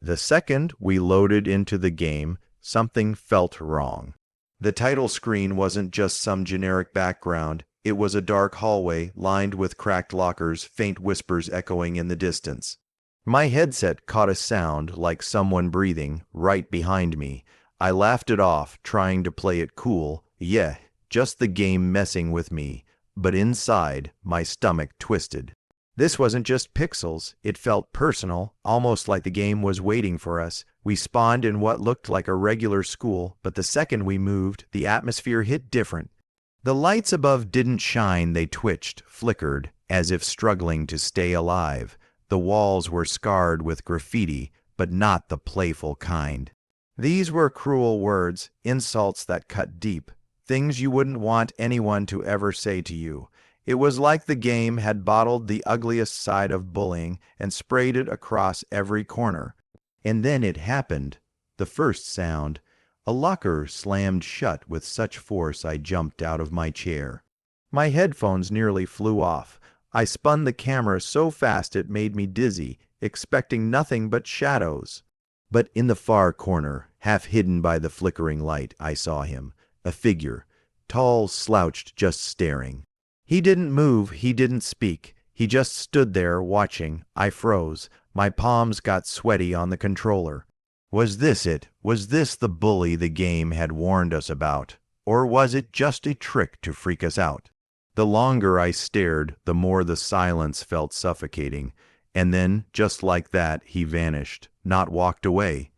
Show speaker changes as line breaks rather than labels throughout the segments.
The second we loaded into the game, something felt wrong. The title screen wasn't just some generic background. It was a dark hallway lined with cracked lockers, faint whispers echoing in the distance. My headset caught a sound like someone breathing right behind me. I laughed it off, trying to play it cool. Yeah, just the game messing with me. But inside, my stomach twisted. This wasn't just pixels. It felt personal, almost like the game was waiting for us. We spawned in what looked like a regular school, but the second we moved, the atmosphere hit different. The lights above didn't shine, they twitched, flickered, as if struggling to stay alive. The walls were scarred with graffiti, but not the playful kind. These were cruel words, insults that cut deep, things you wouldn't want anyone to ever say to you. It was like the game had bottled the ugliest side of bullying and sprayed it across every corner. And then it happened. The first sound. A locker slammed shut with such force I jumped out of my chair. My headphones nearly flew off. I spun the camera so fast it made me dizzy, expecting nothing but shadows. But in the far corner, half hidden by the flickering light, I saw him. A figure, tall, slouched, just staring. He didn't move, he didn't speak. He just stood there, watching. I froze. My palms got sweaty on the controller. Was this it? Was this the bully the game had warned us about? Or was it just a trick to freak us out? The longer I stared, the more the silence felt suffocating. And then, just like that, he vanished, not walked away.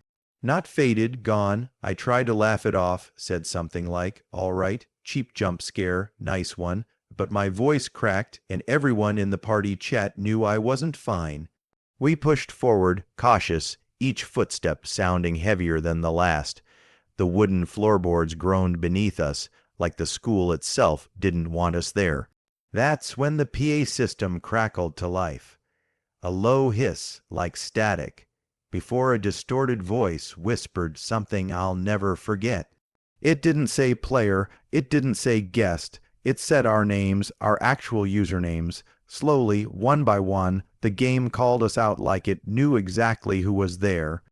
Not faded, gone. I tried to laugh it off, said something like, "All right, cheap jump scare, nice one." But my voice cracked, and everyone in the party chat knew I wasn't fine. We pushed forward, cautious, each footstep sounding heavier than the last. The wooden floorboards groaned beneath us, like the school itself didn't want us there. That's when the PA system crackled to life. A low hiss, like static, before a distorted voice whispered something I'll never forget. It didn't say player, it didn't say guest. It said our names, our actual usernames. Slowly, one by one, the game called us out like it knew exactly who was there.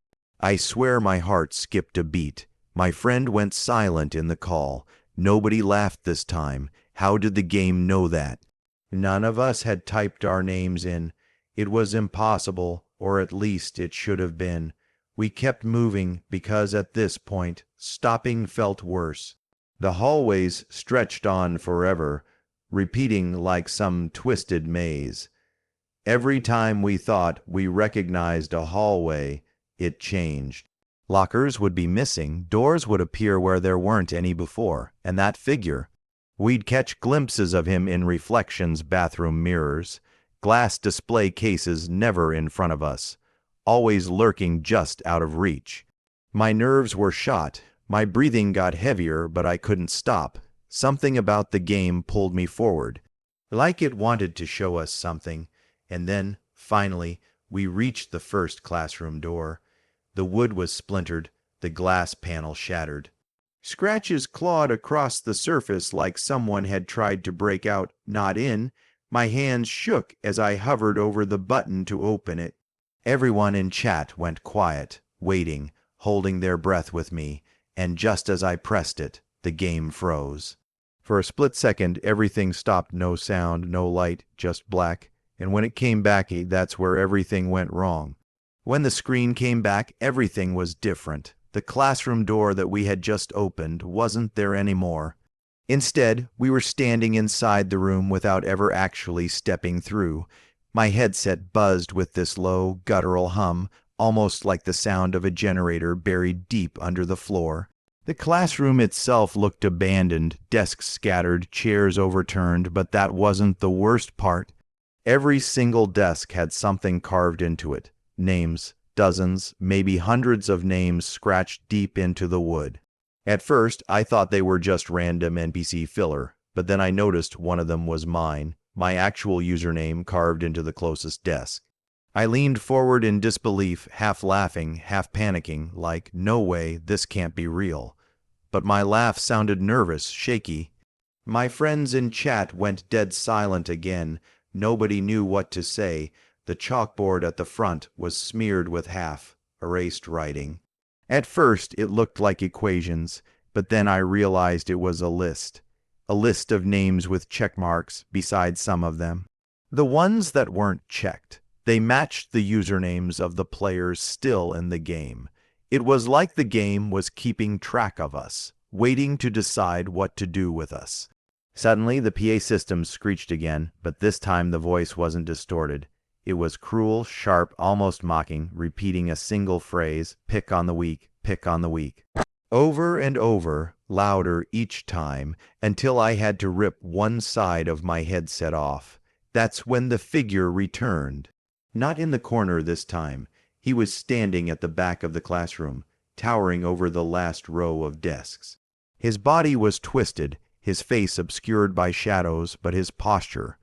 I swear my heart skipped a beat. My friend went silent in the call. Nobody laughed this time. How did the game know that? None of us had typed our names in. It was impossible, or at least it should have been. We kept moving because at this point, stopping felt worse. The hallways stretched on forever, repeating like some twisted maze. Every time we thought we recognized a hallway, it changed. Lockers would be missing, doors would appear where there weren't any before, and that figure. We'd catch glimpses of him in reflections, bathroom mirrors, glass display cases never in front of us, always lurking just out of reach. My nerves were shot. My breathing got heavier, but I couldn't stop. Something about the game pulled me forward, like it wanted to show us something. And then, finally, we reached the first classroom door. The wood was splintered, the glass panel shattered. Scratches clawed across the surface like someone had tried to break out, not in. My hands shook as I hovered over the button to open it. Everyone in chat went quiet, waiting, holding their breath with me. And just as I pressed it, the game froze. For a split second, everything stopped. No sound, no light, just black. And when it came back, that's where everything went wrong. When the screen came back, everything was different. The classroom door that we had just opened wasn't there anymore. Instead, we were standing inside the room without ever actually stepping through. My headset buzzed with this low, guttural hum, almost like the sound of a generator buried deep under the floor. The classroom itself looked abandoned, desks scattered, chairs overturned, but that wasn't the worst part. Every single desk had something carved into it. Names, dozens, maybe hundreds of names scratched deep into the wood. At first, I thought they were just random NPC filler, but then I noticed one of them was mine, my actual username carved into the closest desk. I leaned forward in disbelief, half laughing, half panicking, like, no way, this can't be real. But my laugh sounded nervous, shaky. My friends in chat went dead silent again. Nobody knew what to say. The chalkboard at the front was smeared with half, erased writing. At first, it looked like equations, but then I realized it was a list of names with check marks beside some of them. The ones that weren't checked, they matched the usernames of the players still in the game. It was like the game was keeping track of us, waiting to decide what to do with us. Suddenly, the PA system screeched again, but this time the voice wasn't distorted. It was cruel, sharp, almost mocking, repeating a single phrase, "Pick on the weak, pick on the weak." Over and over, louder each time, until I had to rip one side of my headset off. That's when the figure returned. Not in the corner this time. He was standing at the back of the classroom, towering over the last row of desks. His body was twisted, his face obscured by shadows, but his posture,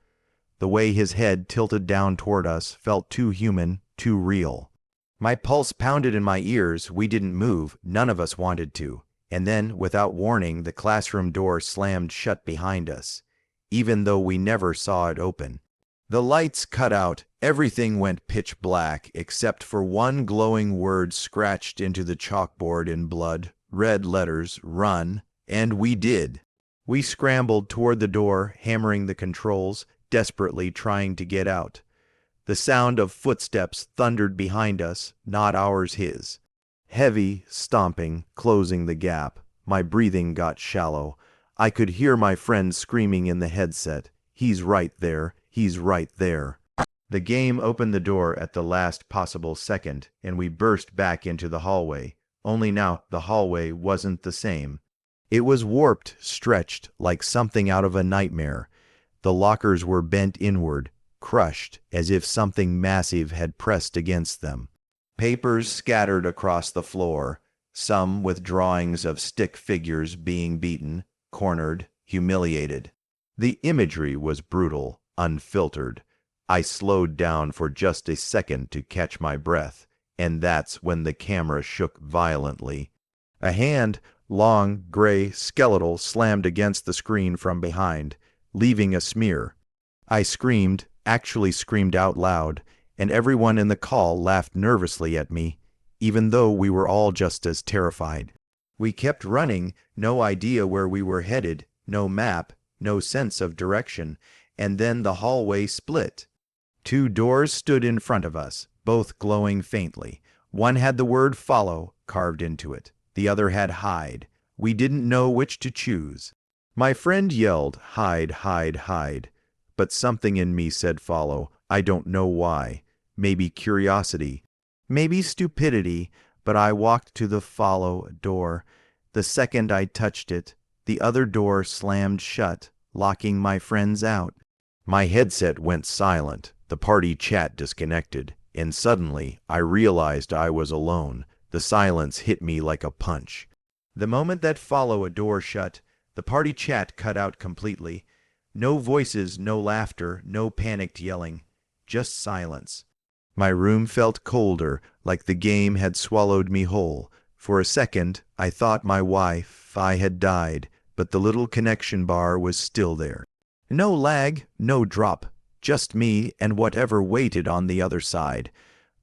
the way his head tilted down toward us, felt too human, too real. My pulse pounded in my ears. We didn't move. None of us wanted to. And then, without warning, the classroom door slammed shut behind us, even though we never saw it open. The lights cut out. Everything went pitch black, except for one glowing word scratched into the chalkboard in blood. Red letters, "Run." And we did. We scrambled toward the door, hammering the controls, desperately trying to get out. The sound of footsteps thundered behind us, not ours, his. Heavy, stomping, closing the gap. My breathing got shallow. I could hear my friend screaming in the headset, "He's right there, he's right there." The game opened the door at the last possible second, and we burst back into the hallway. Only now the hallway wasn't the same. It was warped, stretched, like something out of a nightmare. The lockers were bent inward, crushed, as if something massive had pressed against them. Papers scattered across the floor, some with drawings of stick figures being beaten, cornered, humiliated. The imagery was brutal, unfiltered. I slowed down for just a second to catch my breath, and that's when the camera shook violently. A hand, long, gray, skeletal, slammed against the screen from behind, leaving a smear. I screamed, actually screamed out loud, and everyone in the call laughed nervously at me, even though we were all just as terrified. We kept running, no idea where we were headed, no map, no sense of direction, and then the hallway split. Two doors stood in front of us, both glowing faintly. One had the word "follow" carved into it. The other had "hide." We didn't know which to choose. My friend yelled, "Hide, hide, hide." But something in me said "follow." I don't know why. Maybe curiosity. Maybe stupidity. But I walked to the "follow" door. The second I touched it, the other door slammed shut, locking my friends out. My headset went silent. The party chat disconnected. And suddenly, I realized I was alone. The silence hit me like a punch. The moment that "follow" a door shut, the party chat cut out completely. No voices, no laughter, no panicked yelling. Just silence. My room felt colder, like the game had swallowed me whole. For a second, I thought my Wi-Fi had died, but the little connection bar was still there. No lag, no drop. Just me and whatever waited on the other side.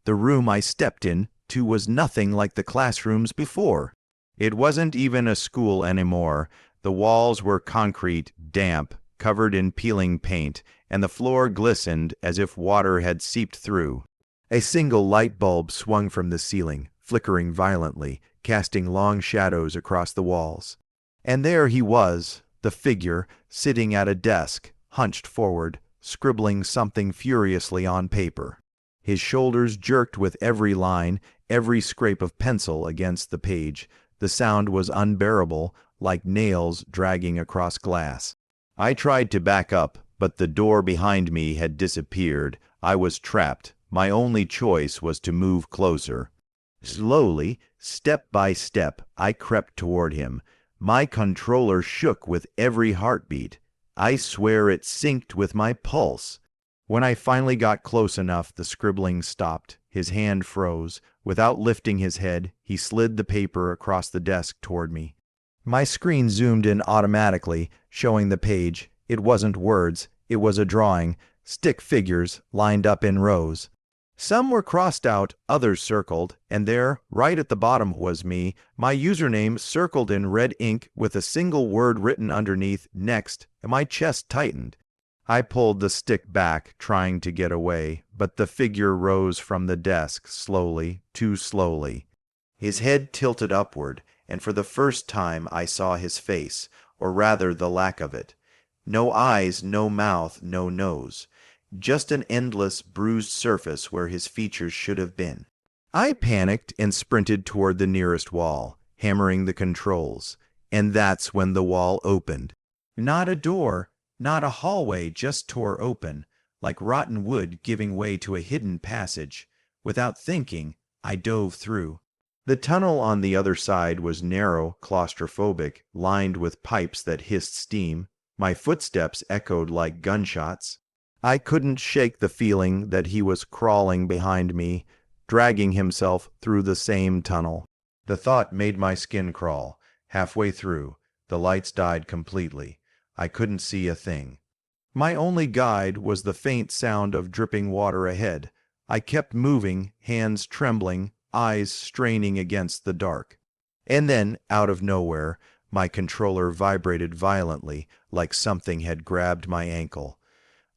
The room I stepped into was nothing like the classrooms before. It wasn't even a school anymore. The walls were concrete, damp, covered in peeling paint, and the floor glistened as if water had seeped through. A single light bulb swung from the ceiling, flickering violently, casting long shadows across the walls. And there he was, the figure, sitting at a desk, hunched forward, scribbling something furiously on paper. His shoulders jerked with every line, every scrape of pencil against the page. The sound was unbearable, like nails dragging across glass. I tried to back up, but the door behind me had disappeared. I was trapped. My only choice was to move closer. Slowly, step by step, I crept toward him. My controller shook with every heartbeat. I swear it synced with my pulse. When I finally got close enough, the scribbling stopped. His hand froze. Without lifting his head, he slid the paper across the desk toward me. My screen zoomed in automatically, showing the page. It wasn't words. It was a drawing. Stick figures lined up in rows. Some were crossed out, others circled, and there, right at the bottom, was me, my username circled in red ink with a single word written underneath, next, and my chest tightened. I pulled the stick back, trying to get away, but the figure rose from the desk, slowly, too slowly. His head tilted upward, and for the first time I saw his face, or rather the lack of it. No eyes, no mouth, no nose. Just an endless, bruised surface where his features should have been. I panicked and sprinted toward the nearest wall, hammering the controls. And that's when the wall opened. Not a door, not a hallway, just tore open, like rotten wood giving way to a hidden passage. Without thinking, I dove through. The tunnel on the other side was narrow, claustrophobic, lined with pipes that hissed steam. My footsteps echoed like gunshots. I couldn't shake the feeling that he was crawling behind me, dragging himself through the same tunnel. The thought made my skin crawl. Halfway through, the lights died completely. I couldn't see a thing. My only guide was the faint sound of dripping water ahead. I kept moving, hands trembling, eyes straining against the dark. And then, out of nowhere, my controller vibrated violently, like something had grabbed my ankle.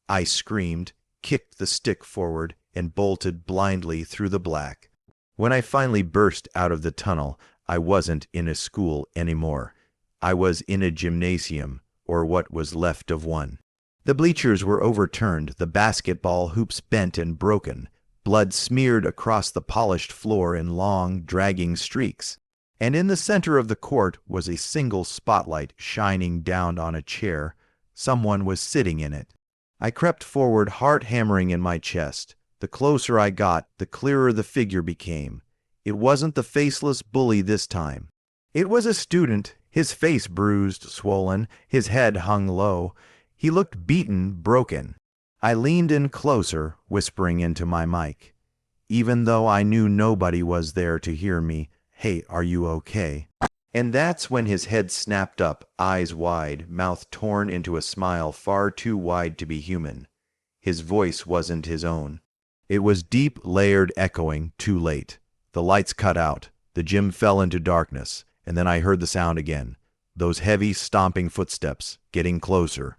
I screamed, kicked the stick forward, and bolted blindly through the black. When I finally burst out of the tunnel, I wasn't in a school anymore. I was in a gymnasium, or what was left of one. The bleachers were overturned, the basketball hoops bent and broken. Blood smeared across the polished floor in long, dragging streaks. And in the center of the court was a single spotlight shining down on a chair. Someone was sitting in it. I crept forward, heart hammering in my chest. The closer I got, the clearer the figure became. It wasn't the faceless bully this time. It was a student, his face bruised, swollen, his head hung low. He looked beaten, broken. I leaned in closer, whispering into my mic. Even though I knew nobody was there to hear me, "Hey, are you okay?" And that's when his head snapped up, eyes wide, mouth torn into a smile far too wide to be human. His voice wasn't his own. It was deep, layered, echoing, too late. The lights cut out. The gym fell into darkness, and then I heard the sound again. Those heavy, stomping footsteps, getting closer.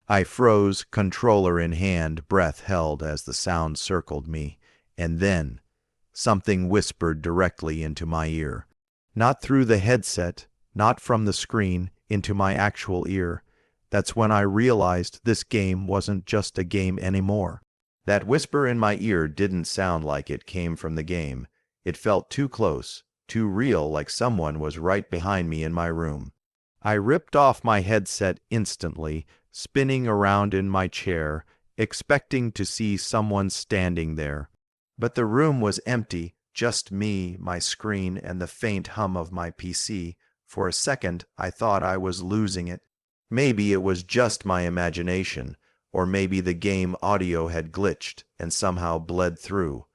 I froze, controller in hand, breath held as the sound circled me. And then, something whispered directly into my ear. Not through the headset, not from the screen, into my actual ear. That's when I realized this game wasn't just a game anymore. That whisper in my ear didn't sound like it came from the game. It felt too close, too real, like someone was right behind me in my room. I ripped off my headset instantly, spinning around in my chair, expecting to see someone standing there. But the room was empty. Just me, my screen, and the faint hum of my PC. For a second, I thought I was losing it. Maybe it was just my imagination, or maybe the game audio had glitched and somehow bled through.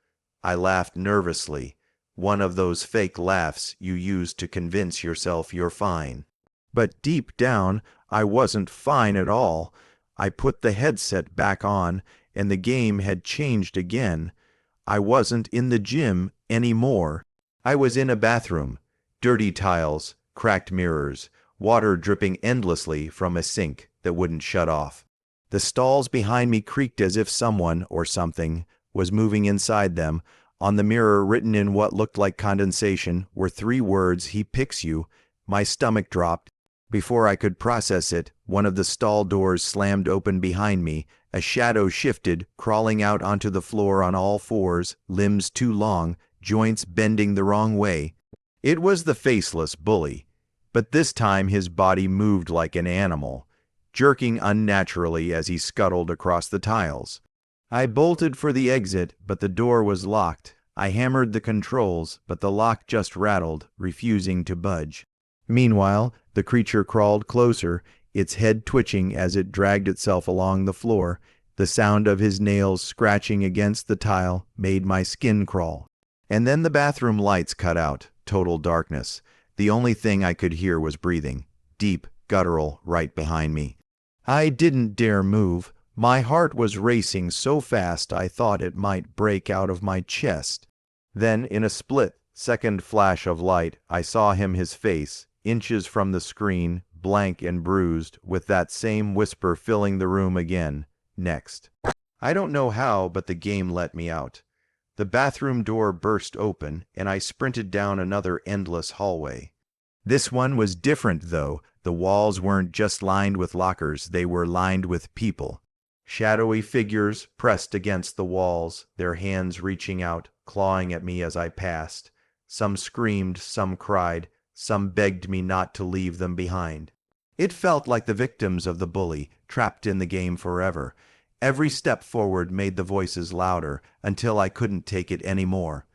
I laughed nervously, one of those fake laughs you use to convince yourself you're fine. But deep down, I wasn't fine at all. I put the headset back on, and the game had changed again. I wasn't in the gym anymore. I was in a bathroom. Dirty tiles, cracked mirrors, water dripping endlessly from a sink that wouldn't shut off. The stalls behind me creaked as if someone, or something, was moving inside them. On the mirror, written in what looked like condensation, were 3 words, "He picks you." My stomach dropped. Before I could process it, one of the stall doors slammed open behind me. A shadow shifted, crawling out onto the floor on all fours, limbs too long, joints bending the wrong way. It was the faceless bully, but this time his body moved like an animal, jerking unnaturally as he scuttled across the tiles. I bolted for the exit, but the door was locked. I hammered the controls, but the lock just rattled, refusing to budge. Meanwhile, the creature crawled closer, its head twitching as it dragged itself along the floor. The sound of his nails scratching against the tile made my skin crawl. And then the bathroom lights cut out, total darkness. The only thing I could hear was breathing, deep, guttural, right behind me. I didn't dare move. My heart was racing so fast I thought it might break out of my chest. Then, in a split-second flash of light, I saw his face, inches from the screen, blank and bruised, with that same whisper filling the room again. Next. I don't know how, but the game let me out. The bathroom door burst open, and I sprinted down another endless hallway. This one was different, though. The walls weren't just lined with lockers, they were lined with people. Shadowy figures pressed against the walls, their hands reaching out, clawing at me as I passed. Some screamed, some cried, some begged me not to leave them behind. It felt like the victims of the bully, trapped in the game forever. Every step forward made the voices louder, until I couldn't take it anymore.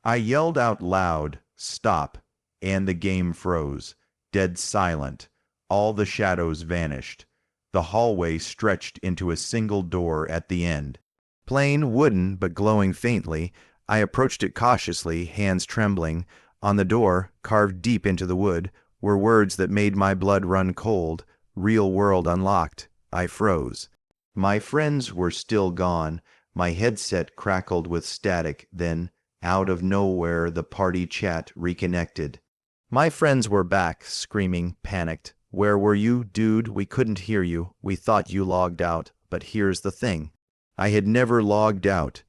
I yelled out loud, "Stop!" and the game froze, dead silent. All the shadows vanished. The hallway stretched into a single door at the end. Plain wooden, but glowing faintly, I approached it cautiously, hands trembling. On the door, carved deep into the wood, were words that made my blood run cold. "Real world unlocked." I froze. My friends were still gone. My headset crackled with static. Then, out of nowhere, the party chat reconnected. My friends were back, screaming, panicked. "Where were you, dude? We couldn't hear you. We thought you logged out. But here's the thing. I had never logged out.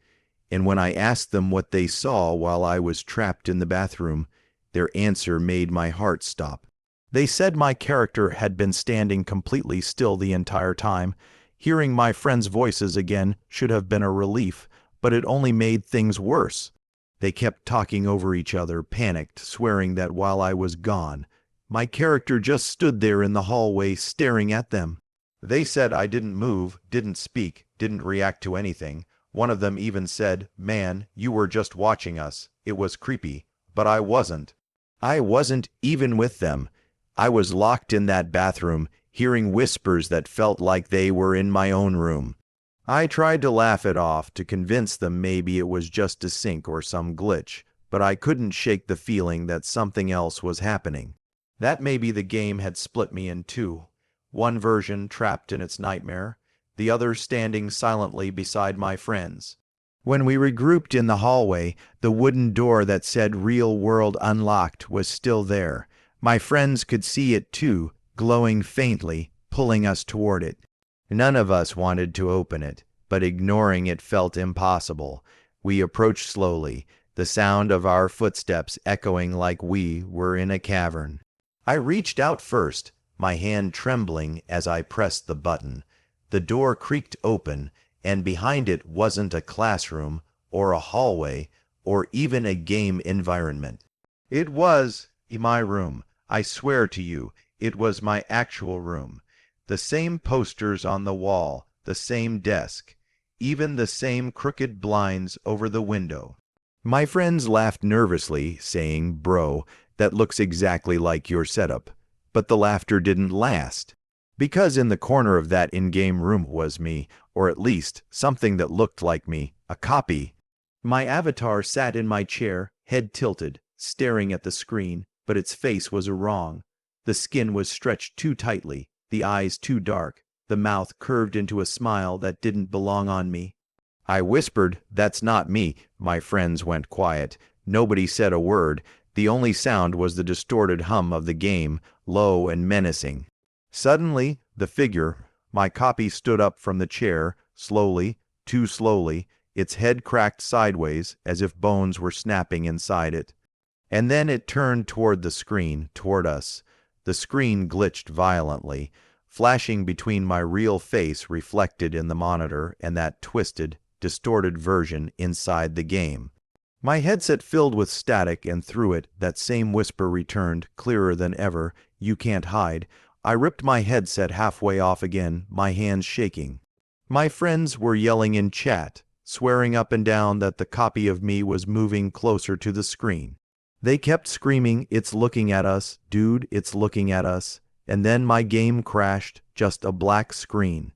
And when I asked them what they saw while I was trapped in the bathroom, their answer made my heart stop. They said my character had been standing completely still the entire time. Hearing my friends' voices again should have been a relief, but it only made things worse. They kept talking over each other, panicked, swearing that while I was gone, my character just stood there in the hallway staring at them. They said I didn't move, didn't speak, didn't react to anything. One of them even said, "Man, you were just watching us. It was creepy." But I wasn't. I wasn't even with them. I was locked in that bathroom, hearing whispers that felt like they were in my own room. I tried to laugh it off, to convince them maybe it was just a sync or some glitch, but I couldn't shake the feeling that something else was happening. That maybe the game had split me in two. One version trapped in its nightmare, the other standing silently beside my friends. When we regrouped in the hallway, the wooden door that said "Real World Unlocked" was still there. My friends could see it too, glowing faintly, pulling us toward it. None of us wanted to open it, but ignoring it felt impossible. We approached slowly, the sound of our footsteps echoing like we were in a cavern. I reached out first, my hand trembling as I pressed the button. The door creaked open, and behind it wasn't a classroom, or a hallway, or even a game environment. It was my room. I swear to you, it was my actual room. The same posters on the wall, the same desk, even the same crooked blinds over the window. My friends laughed nervously, saying, "Bro, that looks exactly like your setup." But the laughter didn't last. Because in the corner of that in-game room was me, or at least something that looked like me, a copy. My avatar sat in my chair, head tilted, staring at the screen, but its face was wrong. The skin was stretched too tightly, the eyes too dark, the mouth curved into a smile that didn't belong on me. I whispered, "That's not me." My friends went quiet. Nobody said a word. The only sound was the distorted hum of the game, low and menacing. Suddenly, the figure, my copy, stood up from the chair, slowly, too slowly, its head cracked sideways as if bones were snapping inside it. And then it turned toward the screen, toward us. The screen glitched violently, flashing between my real face reflected in the monitor and that twisted, distorted version inside the game. My headset filled with static, and through it, that same whisper returned, clearer than ever, "You can't hide." I ripped my headset halfway off again, my hands shaking. My friends were yelling in chat, swearing up and down that the copy of me was moving closer to the screen. They kept screaming, "It's looking at us, dude, it's looking at us." And then my game crashed, just a black screen.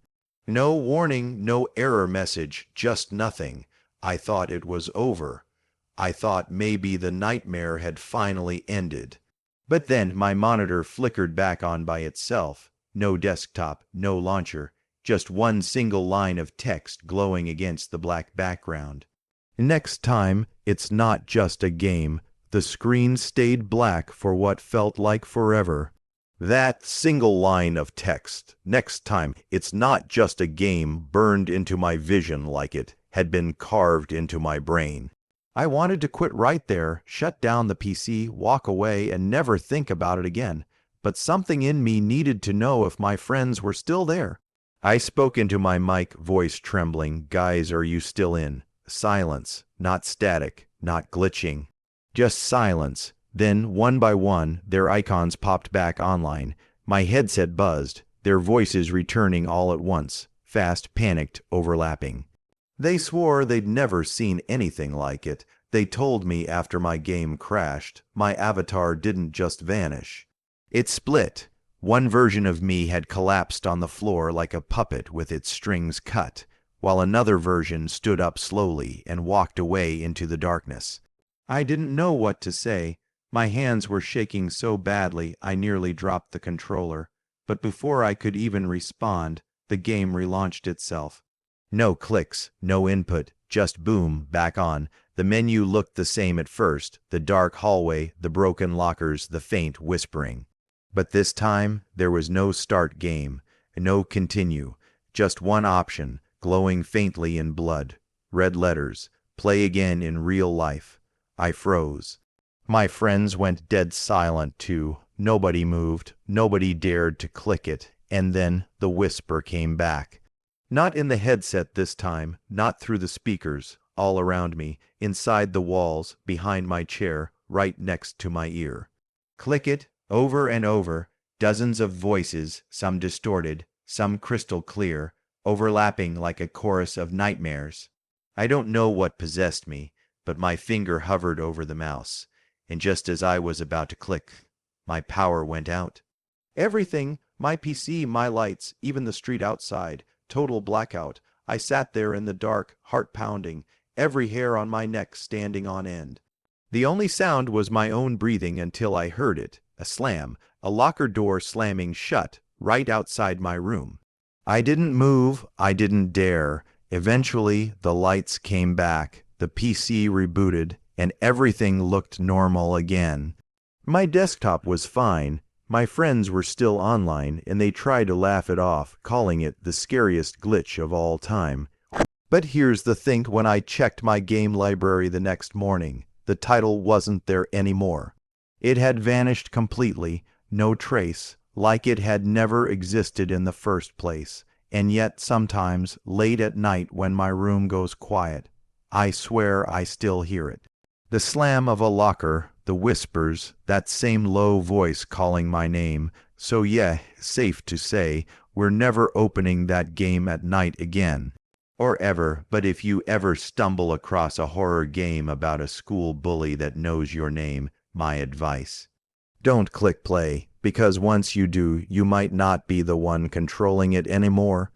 No warning, no error message, just nothing. I thought it was over. I thought maybe the nightmare had finally ended. But then my monitor flickered back on by itself. No desktop, no launcher. just one single line of text glowing against the black background. Next time, it's not just a game. The screen stayed black for what felt like forever. That single line of text, next time, it's not just a game, burned into my vision like it had been carved into my brain. I wanted to quit right there, shut down the PC, walk away, and never think about it again. But something in me needed to know if my friends were still there. I spoke into my mic, voice trembling. Guys, are you still in? Silence, not static, not glitching. Just silence. Then, one by one, their icons popped back online. My headset buzzed, their voices returning all at once, fast, panicked, overlapping. They swore they'd never seen anything like it. They told me after my game crashed, my avatar didn't just vanish. It split. One version of me had collapsed on the floor like a puppet with its strings cut, while another version stood up slowly and walked away into the darkness. I didn't know what to say. My hands were shaking so badly I nearly dropped the controller. But before I could even respond, the game relaunched itself. No clicks, no input, just boom, back on. The menu looked the same at first, the dark hallway, the broken lockers, the faint whispering. But this time, there was no start game, no continue, just one option, glowing faintly in blood. Red letters, play again in real life. I froze. My friends went dead silent too. Nobody moved, nobody dared to click it, and then the whisper came back. Not in the headset this time, not through the speakers, all around me, inside the walls, behind my chair, right next to my ear. Click it, over and over, dozens of voices, some distorted, some crystal clear, overlapping like a chorus of nightmares. I don't know what possessed me, but my finger hovered over the mouse, and just as I was about to click, my power went out. Everything, my PC, my lights, even the street outside, total blackout. I sat there in the dark, heart pounding, every hair on my neck standing on end. The only sound was my own breathing until I heard it, a slam, a locker door slamming shut, right outside my room. I didn't move, I didn't dare. Eventually, the lights came back, the PC rebooted, and everything looked normal again. My desktop was fine. My friends were still online, and they tried to laugh it off, calling it the scariest glitch of all time. But here's the thing, when I checked my game library the next morning, the title wasn't there anymore. It had vanished completely, no trace, like it had never existed in the first place. And yet sometimes, late at night when my room goes quiet, I swear I still hear it. The slam of a locker, the whispers, that same low voice calling my name. So yeah, safe to say, we're never opening that game at night again. Or ever, but if you ever stumble across a horror game about a school bully that knows your name, my advice: don't click play, because once you do, you might not be the one controlling it anymore.